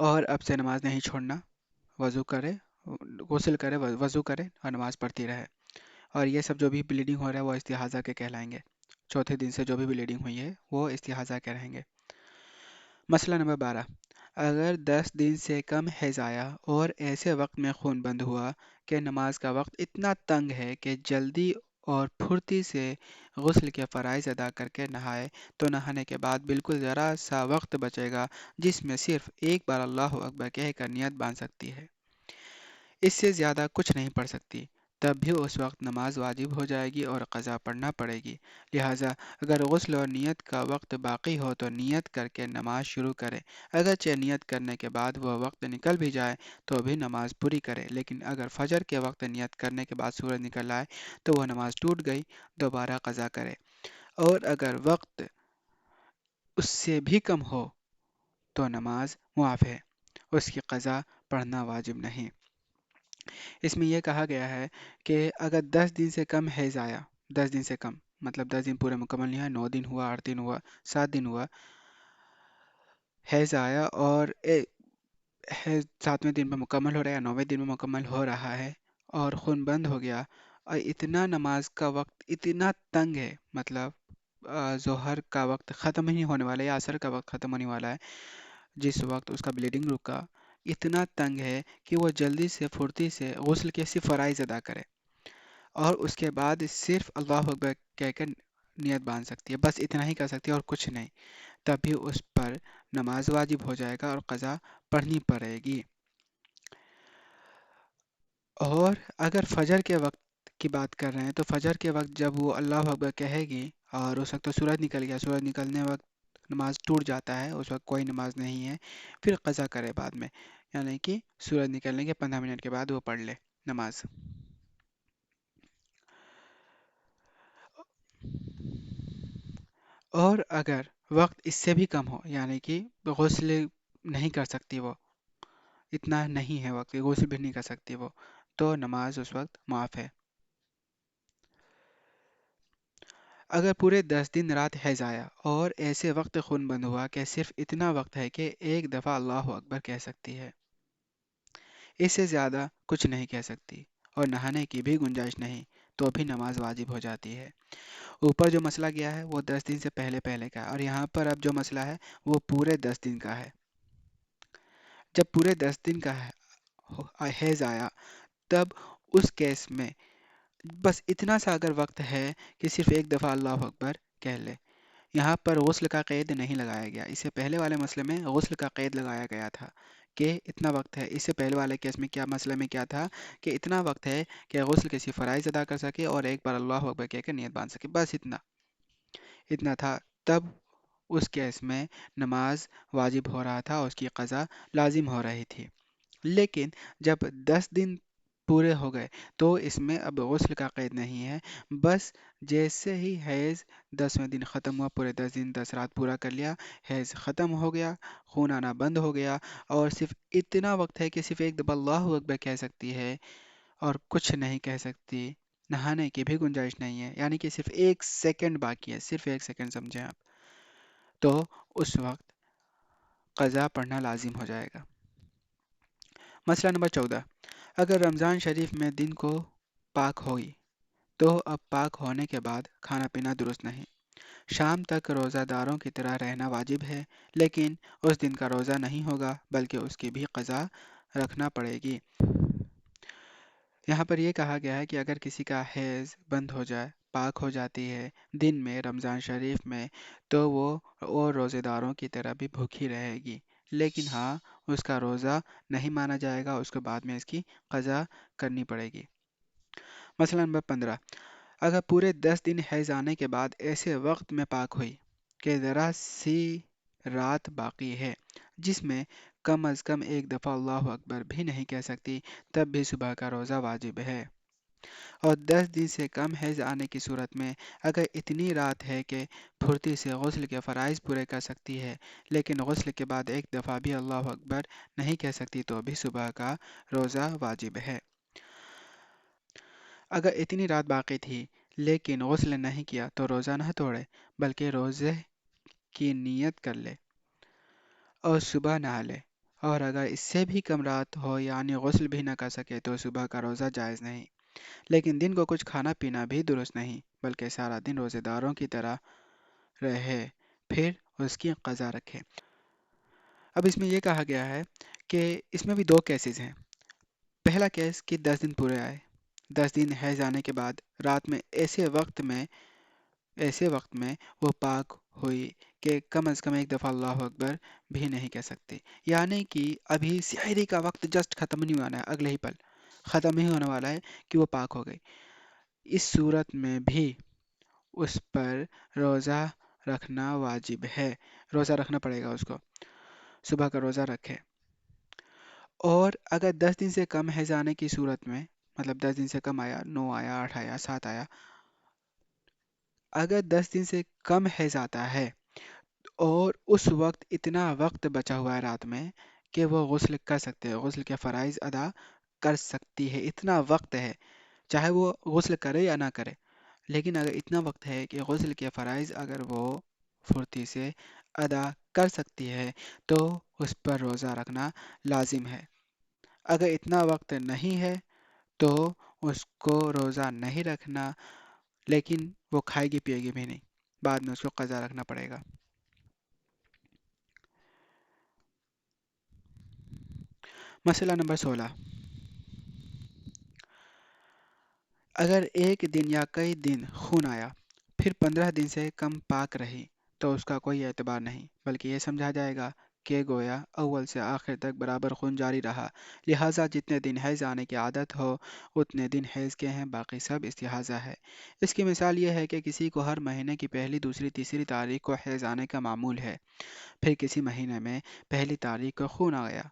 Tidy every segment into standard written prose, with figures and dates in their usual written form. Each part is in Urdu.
اور اب سے نماز نہیں چھوڑنا، وضو کرے، غسل کرے، وضو کرے اور نماز پڑھتی رہے۔ اور یہ سب جو بھی بلیڈنگ ہو رہا ہے وہ استحاضہ کے کہلائیں گے۔ چوتھے دن سے جو بھی بلیڈنگ ہوئی ہے وہ استحاضہ کے رہیں گے۔ مسئلہ نمبر 12، اگر 10 دن سے کم حیض آیا اور ایسے وقت میں خون بند ہوا کہ نماز کا وقت اتنا تنگ ہے کہ جلدی اور پھرتی سے غسل کے فرائض ادا کر کے نہائے، تو نہانے کے بعد بالکل ذرا سا وقت بچے گا جس میں صرف ایک بار اللہ اکبر کہہ کر نیت باندھ سکتی ہے، اس سے زیادہ کچھ نہیں پڑھ سکتی۔ تب بھی اس وقت نماز واجب ہو جائے گی اور قضا پڑھنا پڑے گی۔ لہٰذا اگر غسل اور نیت کا وقت باقی ہو تو نیت کر کے نماز شروع کرے، اگرچہ نیت کرنے کے بعد وہ وقت نکل بھی جائے تو بھی نماز پوری کرے، لیکن اگر فجر کے وقت نیت کرنے کے بعد سورج نکل آئے تو وہ نماز ٹوٹ گئی، دوبارہ قضا کرے۔ اور اگر وقت اس سے بھی کم ہو تو نماز معاف ہے، اس کی قضا پڑھنا واجب نہیں۔ اس میں یہ کہا گیا ہے کہ اگر 10 دن سے کم حیض آیا، 10 دن سے کم مطلب 10 دن پورے مکمل نہیں ہے، 9 دن ہوا، 8 دن ہوا، 7 دن ہوا، حیض آیا اور حیض 7ویں دن میں مکمل ہو رہا ہے یا 9ویں دن میں مکمل ہو رہا ہے اور خون بند ہو گیا، اور اتنا نماز کا وقت اتنا تنگ ہے، مطلب ظہر کا وقت ختم ہی ہونے والا ہے یا عصر کا وقت ختم ہونے والا ہے، جس وقت اس کا بلیڈنگ رکا اتنا تنگ ہے کہ وہ جلدی سے پھرتی سے غسل کے صرف فرائض ادا کرے اور اس کے بعد صرف اللہ اکبر کہہ کر نیت باندھ سکتی ہے، بس اتنا ہی کر سکتی ہے اور کچھ نہیں، تب بھی اس پر نماز واجب ہو جائے گا اور قضا پڑھنی پڑے گی۔ اور اگر فجر کے وقت کی بات کر رہے ہیں تو فجر کے وقت جب وہ اللہ اکبر کہے گی اور اس وقت تو سورج نکل گیا، سورج نکلنے وقت نماز ٹوٹ جاتا ہے، اس وقت کوئی نماز نہیں ہے، پھر قضا کرے بعد میں، یعنی کہ سورج نکلنے کے 15 منٹ کے بعد وہ پڑھ لے نماز۔ اور اگر وقت اس سے بھی کم ہو، یعنی کہ غسل نہیں کر سکتی وہ، اتنا نہیں ہے وقت کہ غسل بھی نہیں کر سکتی وہ، تو نماز اس وقت معاف ہے۔ اگر پورے 10 دن رات حیض آیا اور ایسے وقت خون بند ہوا کہ صرف اتنا وقت ہے کہ ایک دفعہ اللہ اکبر کہہ سکتی ہے، اس سے زیادہ کچھ نہیں کہہ سکتی اور نہانے کی بھی گنجائش نہیں، تو بھی نماز واجب ہو جاتی ہے۔ اوپر جو مسئلہ گیا ہے وہ 10 دن سے پہلے پہلے کا ہے، اور یہاں پر اب جو مسئلہ ہے وہ پورے 10 دن کا ہے۔ جب پورے 10 دن کا حیض آیا تب اس کیس میں بس اتنا سا اگر وقت ہے کہ صرف ایک دفعہ اللہ اکبر کہہ لے، یہاں پر غسل کا قید نہیں لگایا گیا، اس سے پہلے والے مسئلے میں غسل کا قید لگایا گیا تھا کہ اتنا وقت ہے۔ اس سے پہلے والے کیس میں کیا مسئلے میں کیا تھا کہ اتنا وقت ہے کہ غسل کے صرف فرائض ادا کر سکے اور ایک بار اللہ اکبر کہہ کے نیت باندھ سکے، بس اتنا اتنا تھا۔ تب اس کیس میں نماز واجب ہو رہا تھا، اس کی قضا لازم ہو رہی تھی۔ لیکن جب 10 دن پورے ہو گئے تو اس میں اب غسل کا قید نہیں ہے، بس جیسے ہی حیض 10ویں دن ختم ہوا، پورے 10 دن 10 رات پورا کر لیا، حیض ختم ہو گیا، خون آنا بند ہو گیا، اور صرف اتنا وقت ہے کہ صرف ایک دفعہ اللہ اکبر کہہ سکتی ہے اور کچھ نہیں کہہ سکتی، نہانے کی بھی گنجائش نہیں ہے، یعنی کہ صرف 1 سیکنڈ باقی ہے، صرف 1 سیکنڈ سمجھیں آپ، تو اس وقت قضا پڑھنا لازم ہو جائے گا۔ مسئلہ نمبر 14، اگر رمضان شریف میں دن کو پاک ہوئی تو اب پاک ہونے کے بعد کھانا پینا درست نہیں، شام تک روزہ داروں کی طرح رہنا واجب ہے، لیکن اس دن کا روزہ نہیں ہوگا بلکہ اس کی بھی قضا رکھنا پڑے گی۔ یہاں پر یہ کہا گیا ہے کہ اگر کسی کا حیض بند ہو جائے، پاک ہو جاتی ہے دن میں رمضان شریف میں، تو وہ اور روزے داروں کی طرح بھی بھوکی رہے گی، لیکن ہاں اس کا روزہ نہیں مانا جائے گا، اس کے بعد میں اس کی قضا کرنی پڑے گی۔ مسئلہ نمبر 15، اگر پورے 10 دن حیض آنے کے بعد ایسے وقت میں پاک ہوئی کہ ذرا سی رات باقی ہے جس میں کم از کم ایک دفعہ اللہ اکبر بھی نہیں کہہ سکتی، تب بھی صبح کا روزہ واجب ہے۔ اور 10 دن سے کم حیض آنے کی صورت میں اگر اتنی رات ہے کہ پھرتی سے غسل کے فرائض پورے کر سکتی ہے لیکن غسل کے بعد ایک دفعہ بھی اللہ اکبر نہیں کہہ سکتی، تو بھی صبح کا روزہ واجب ہے۔ اگر اتنی رات باقی تھی لیکن غسل نہیں کیا تو روزہ نہ توڑے بلکہ روزے کی نیت کر لے اور صبح نہا لے اور اگر اس سے بھی کم رات ہو یعنی غسل بھی نہ کر سکے تو صبح کا روزہ جائز نہیں، لیکن دن کو کچھ کھانا پینا بھی درست نہیں، بلکہ سارا دن روزے داروں کی طرح رہے پھر اس کی قضا رکھے۔ اب اس میں یہ کہا گیا ہے کہ اس میں بھی دو کیسز ہیں۔ پہلا کیس کہ 10 دن پورے آئے، 10 دن حیض آنے کے بعد رات میں ایسے وقت میں وہ پاک ہوئی کہ کم از کم ایک دفعہ اللہ اکبر بھی نہیں کہہ سکتی، یعنی کہ ابھی سحری کا وقت جسٹ ختم نہیں ہونا ہے، اگلے ہی پل ختم ہی ہونے والا ہے کہ وہ پاک ہو گئی۔ اس صورت میں بھی اس پر روزہ رکھنا واجب ہے، روزہ رکھنا پڑے گا اس کو، صبح کا روزہ رکھے۔ اور اگر 10 دن سے کم حیض آنے کی صورت میں، مطلب 10 دن سے کم آیا، 9 آیا، 8 آیا، 7 آیا، اگر 10 دن سے کم حیض آتا ہے اور اس وقت اتنا وقت بچا ہوا ہے رات میں کہ وہ غسل کر سکتے ہیں، غسل کے فرائض ادا کر سکتی ہے، اتنا وقت ہے، چاہے وہ غسل کرے یا نہ کرے، لیکن اگر اتنا وقت ہے کہ غسل کے فرائض اگر وہ پھرتی سے ادا کر سکتی ہے تو اس پر روزہ رکھنا لازم ہے۔ اگر اتنا وقت نہیں ہے تو اس کو روزہ نہیں رکھنا، لیکن وہ کھائے گی پیے گی بھی نہیں، بعد میں اس کو قضا رکھنا پڑے گا۔ مسئلہ نمبر 16، اگر ایک دن یا کئی دن خون آیا پھر 15 دن سے کم پاک رہی تو اس کا کوئی اعتبار نہیں، بلکہ یہ سمجھا جائے گا کہ گویا اول سے آخر تک برابر خون جاری رہا، لہٰذا جتنے دن حیض آنے کی عادت ہو اتنے دن حیض کے ہیں، باقی سب استحاضہ ہے۔ اس کی مثال یہ ہے کہ کسی کو ہر مہینے کی پہلی، دوسری، تیسری تاریخ کو حیض آنے کا معمول ہے، پھر کسی مہینے میں پہلی تاریخ کو خون آ گیا،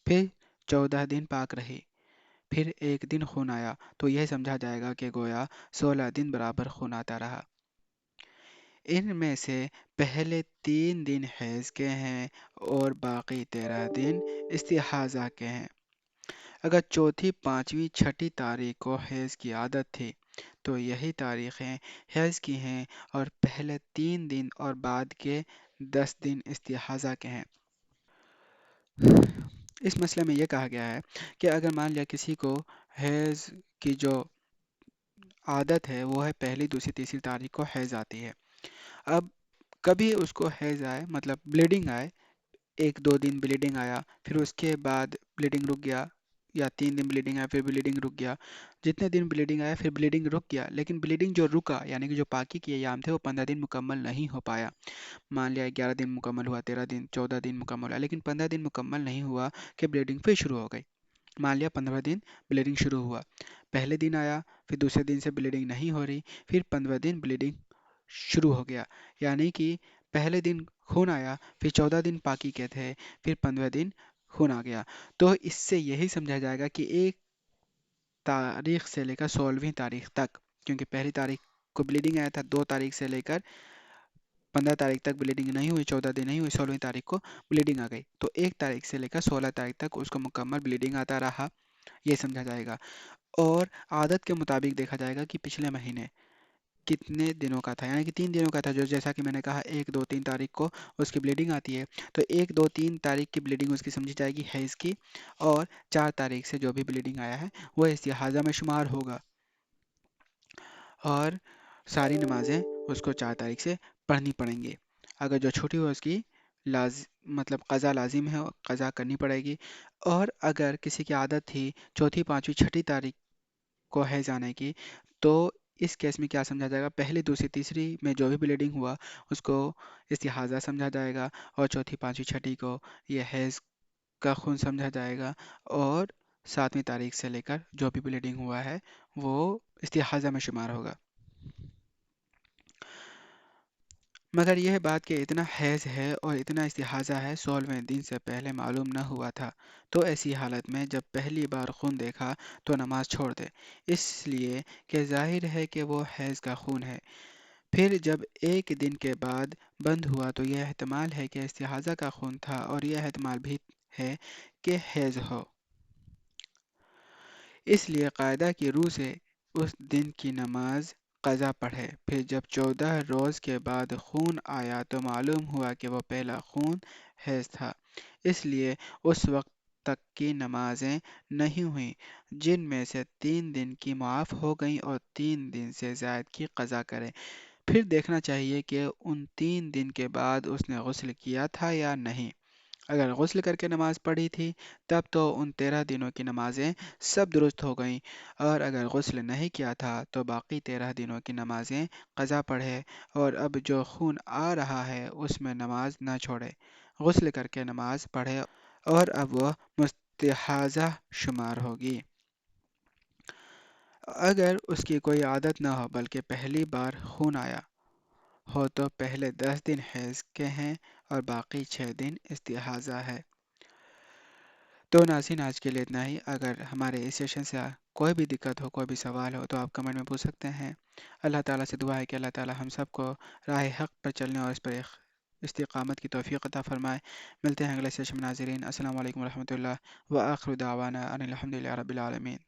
پھر 14 دن پاک رہی، پھر ایک دن خون آیا تو یہ سمجھا جائے گا کہ گویا 16 دن برابر خون آتا رہا۔ ان میں سے پہلے 3 دن حیض کے ہیں اور باقی 13 دن استحاضہ کے ہیں۔ اگر چوتھی، پانچویں، چھٹی تاریخ کو حیض کی عادت تھی تو یہی تاریخیں حیض کی ہیں اور پہلے 3 دن اور بعد کے 10 دن استحاضہ کے ہیں۔ اس مسئلے میں یہ کہا گیا ہے کہ اگر مان لیا کسی کو حیض کی جو عادت ہے وہ ہے پہلی، دوسری، تیسری تاریخ کو حیض آتی ہے، اب کبھی اس کو حیض آئے مطلب بلیڈنگ آئے، 1 2 دن بلیڈنگ آیا، پھر اس کے بعد بلیڈنگ رک گیا، یا 3 دن بلیڈنگ آیا پھر بلیڈنگ رک گیا، جتنے دن بلیڈنگ آیا پھر بلیڈنگ رک گیا، لیکن بلیڈنگ جو رکا یعنی کہ جو پاکی کے ایام تھے وہ 15 دن مکمل نہیں ہو پایا، مان لیا 11 دن مکمل ہوا، 13 دن، 14 دن مکمل ہوا، لیکن 15 دن مکمل نہیں ہوا کہ بلیڈنگ پھر شروع ہو گئی۔ مان لیا 15 دن بلیڈنگ شروع ہوا، پہلے دن آیا، پھر دوسرے دن سے بلیڈنگ نہیں ہو رہی، پھر 15 دن بلیڈنگ شروع ہو گیا، یعنی کہ پہلے دن خون آیا، پھر 14 دن پاکی کے تھے، پھر 15 دن خون آ گیا، تو اس سے یہی سمجھا جائے گا کہ 1 تاریخ سے لے کر 16ویں تاریخ تک، کیونکہ پہلی تاریخ کو بلیڈنگ آیا تھا، 2 تاریخ سے لے کر 15 تاریخ تک بلیڈنگ نہیں ہوئی، 14 دن نہیں ہوئی، 16ویں تاریخ کو بلیڈنگ آ گئی، تو 1 تاریخ سے لے کر 16 تاریخ تک اس کو مکمل بلیڈنگ آتا رہا، یہ سمجھا جائے گا۔ اور عادت کے مطابق دیکھا جائے گا کہ پچھلے مہینے کتنے دنوں کا تھا، یعنی کہ 3 دنوں کا تھا، جو جیسا کہ میں نے کہا 1 2 3 تاریخ کو اس کی بلیڈنگ آتی ہے، تو 1 2 3 تاریخ کی بلیڈنگ اس کی سمجھی جائے گی حیض کی، اور 4 تاریخ سے جو بھی بلیڈنگ آیا ہے وہ استحاضہ میں شمار ہوگا، اور ساری نمازیں اس کو 4 تاریخ سے پڑھنی پڑیں گی، اگر جو چھوٹی ہو اس کی مطلب قضا لازم ہے، قضا کرنی پڑے گی، اور اگر کسی کی عادت تھی چوتھی، پانچویں، چھٹی تاریخ کو حیض آنے کی، تو اس کیس میں کیا سمجھا جائے گا، پہلی، دوسری، تیسری میں جو بھی بلیڈنگ ہوا اس کو استحاضہ سمجھا جائے گا، اور چوتھی، پانچویں، چھٹی کو یہ حیض کا خون سمجھا جائے گا، اور 7ویں تاریخ سے لے کر جو بھی بلیڈنگ ہوا ہے وہ استحاضہ میں شمار ہوگا۔ مگر یہ بات کہ اتنا حیض ہے اور اتنا استحاضہ ہے 16ویں دن سے پہلے معلوم نہ ہوا تھا، تو ایسی حالت میں جب پہلی بار خون دیکھا تو نماز چھوڑ دے، اس لیے کہ ظاہر ہے کہ وہ حیض کا خون ہے، پھر جب ایک دن کے بعد بند ہوا تو یہ احتمال ہے کہ استحاضہ کا خون تھا، اور یہ احتمال بھی ہے کہ حیض ہو، اس لیے قاعدہ کی روح سے اس دن کی نماز قضا پڑھے، پھر جب 14 روز کے بعد خون آیا تو معلوم ہوا کہ وہ پہلا خون حیض تھا، اس لیے اس وقت تک کی نمازیں نہیں ہوئیں، جن میں سے 3 دن کی معاف ہو گئیں اور 3 دن سے زائد کی قضا کرے۔ پھر دیکھنا چاہیے کہ ان 3 دن کے بعد اس نے غسل کیا تھا یا نہیں۔ اگر غسل کر کے نماز پڑھی تھی تب تو ان 13 دنوں کی نمازیں سب درست ہو گئیں، اور اگر غسل نہیں کیا تھا تو باقی 13 دنوں کی نمازیں قضا پڑھے، اور اب جو خون آ رہا ہے اس میں نماز نہ چھوڑے، غسل کر کے نماز پڑھے، اور اب وہ مستحاضہ شمار ہوگی۔ اگر اس کی کوئی عادت نہ ہو بلکہ پہلی بار خون آیا ہو تو پہلے 10 دن حیض کے ہیں اور باقی 6 دن استحاضہ ہے۔ تو ناظرین، آج کے لیے اتنا ہی۔ اگر ہمارے اس سیشن سے کوئی بھی دقت ہو، کوئی بھی سوال ہو تو آپ کمنٹ میں پوچھ سکتے ہیں۔ اللہ تعالیٰ سے دعا ہے کہ اللہ تعالیٰ ہم سب کو راہ حق پر چلنے اور اس پر استقامت کی توفیق عطا فرمائے۔ ملتے ہیں اگلے سیشن میں ناظرین۔ السلام علیکم ورحمۃ اللہ، وآخر دعوانا ان الحمد للہ رب العالمین۔